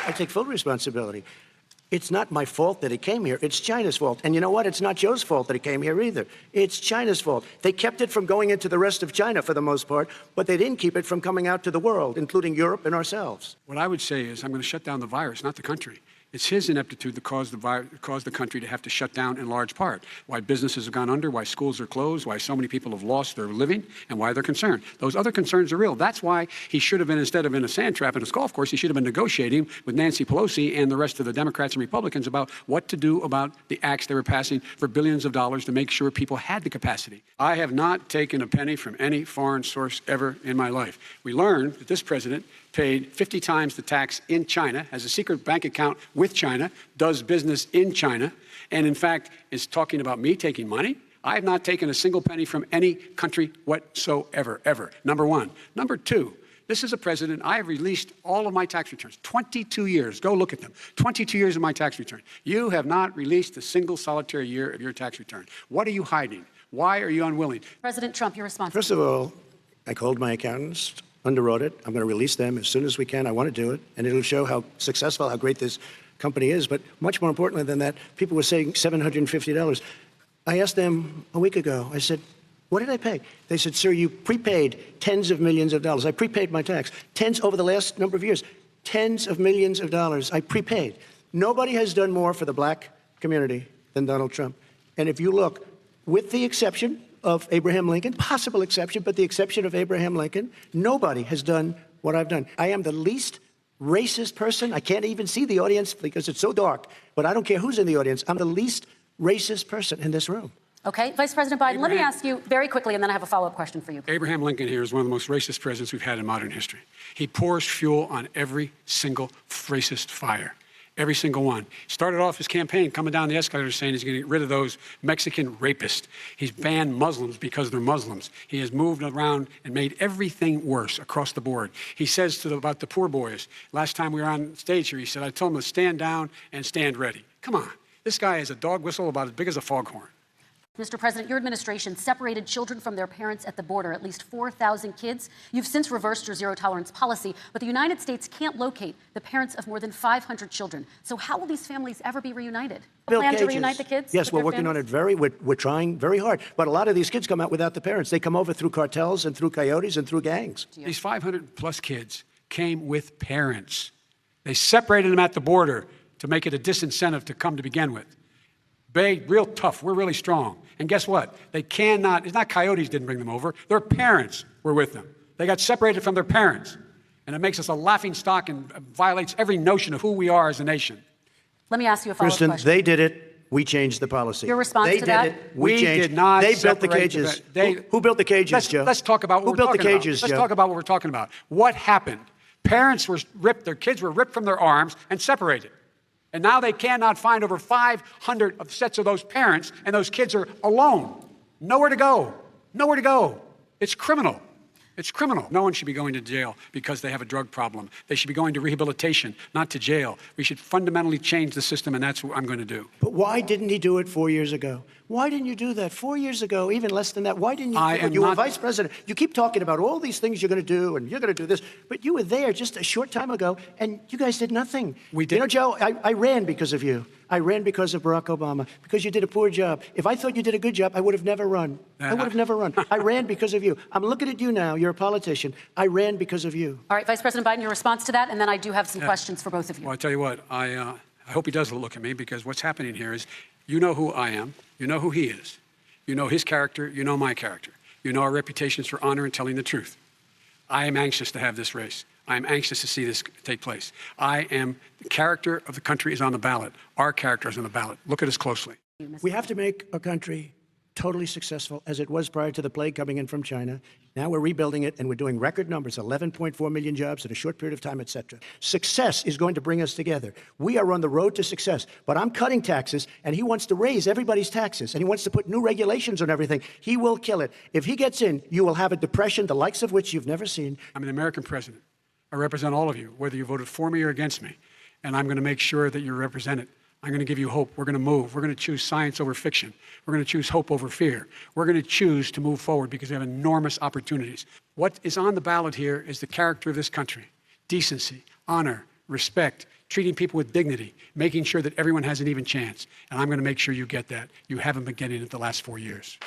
I take full responsibility. It's not my fault that he came here. It's China's fault. And you know what? It's not Joe's fault that he came here either. It's China's fault. They kept it from going into the rest of China for the most part, but they didn't keep it from coming out to the world, including Europe and ourselves. What I would say is I'm going to shut down the virus, not the country. It's his ineptitude that caused the country to have to shut down in large part. Why businesses have gone under, why schools are closed, why so many people have lost their living, and why they're concerned. Those other concerns are real. That's why he should have been, instead of in a sand trap in a golf course, he should have been negotiating with Nancy Pelosi and the rest of the Democrats and Republicans about what to do about the acts they were passing for billions of dollars to make sure people had the capacity. I have not taken a penny from any foreign source ever in my life. We learned that this president paid 50 times the tax in China, has a secret bank account with China, does business in China, and in fact is talking about me taking money. I have not taken a single penny from any country whatsoever, ever. Number one. Number two, this is a president, I have released all of my tax returns, 22 years. Go look at them. 22 years of my tax return. You have not released a single solitary year of your tax return. What are you hiding? Why are you unwilling? President Trump, your response. First of all, I called my accountants under audit. I'm going to release them as soon as we can. I want to do it, and it'll show how successful, how great this company is. But much more importantly than that, people were saying $750. I asked them a week ago, I said, what did I pay? They said, sir, you prepaid tens of millions of dollars. I prepaid my tax. Tens over the last number of years. Tens of millions of dollars I prepaid. Nobody has done more for the black community than Donald Trump. And if you look, with the exception of Abraham Lincoln, possible exception, but the exception of Abraham Lincoln, nobody has done what I've done. I am the least racist person. I can't even see the audience because it's so dark, but I don't care who's in the audience. I'm the least racist person in this room. Okay, Vice President Biden, let me ask you very quickly, and then I have a follow-up question for you. Abraham Lincoln here is one of the most racist presidents we've had in modern history. He pours fuel on every single racist fire. Every single one. He started off his campaign coming down the escalator saying he's going to get rid of those Mexican rapists. He's banned Muslims because they're Muslims. He has moved around and made everything worse across the board. He says about the poor boys, last time we were on stage here, he said, I told them to stand down and stand ready. Come on. This guy has a dog whistle about as big as a foghorn. Mr. President, your administration separated children from their parents at the border, at least 4,000 kids. You've since reversed your zero-tolerance policy, but the United States can't locate the parents of more than 500 children. So how will these families ever be reunited? Plan to reunite the kids? Yes, we're working on it we're trying very hard. But a lot of these kids come out without the parents. They come over through cartels and through coyotes and through gangs. These 500-plus kids came with parents. They separated them at the border to make it a disincentive to come to begin with. Real tough. We're really strong. And guess what? They cannot, it's not coyotes didn't bring them over. Their parents were with them. They got separated from their parents. And it makes us a laughing stock and violates every notion of who we are as a nation. Let me ask you a follow-up question. Kristen, they did it. We changed the policy. Your response to that? They did it. We changed. Did not They built the separate cages. the Who built the cages, Joe? Let's talk about what Who built the cages, Let's Joe? talk about what we're talking about. What happened? Parents were ripped, their kids were ripped from their arms and separated. And now they cannot find over 500 sets of those parents, and those kids are alone. Nowhere to go. Nowhere to go. It's criminal. It's criminal. No one should be going to jail because they have a drug problem. They should be going to rehabilitation, not to jail. We should fundamentally change the system, and that's what I'm going to do. But why didn't he do it 4 years ago? Why didn't you do that 4 years ago, even less than that? Why didn't you do it? You were vice president. You keep talking about all these things you're going to do, and you're going to do this. But you were there just a short time ago, and you guys did nothing. We did. You know, Joe, I ran because of you. I ran because of Barack Obama, because you did a poor job. If I thought you did a good job, I would have never run. I would have never run. I ran because of you. I'm looking at you now. You're a politician. I ran because of you. All right, Vice President Biden, your response to that, and then I do have some questions for both of you. Well, I tell you what, I hope he does look at me, because what's happening here is you know who I am. You know who he is. You know his character. You know my character. You know our reputations for honor and telling the truth. I am anxious to have this race. I am anxious to see this take place. The character of the country is on the ballot. Our character is on the ballot. Look at us closely. We have to make our country totally successful as it was prior to the plague coming in from China. Now we're rebuilding it, and we're doing record numbers, 11.4 million jobs in a short period of time, et cetera. Success is going to bring us together. We are on the road to success, but I'm cutting taxes, and he wants to raise everybody's taxes, and he wants to put new regulations on everything. He will kill it. If he gets in, you will have a depression, the likes of which you've never seen. I'm an American president. I represent all of you, whether you voted for me or against me, and I'm going to make sure that you're represented. I'm going to give you hope. We're going to move. We're going to choose science over fiction. We're going to choose hope over fear. We're going to choose to move forward because we have enormous opportunities. What is on the ballot here is the character of this country: decency, honor, respect, treating people with dignity, making sure that everyone has an even chance. And I'm going to make sure you get that. You haven't been getting it the last 4 years.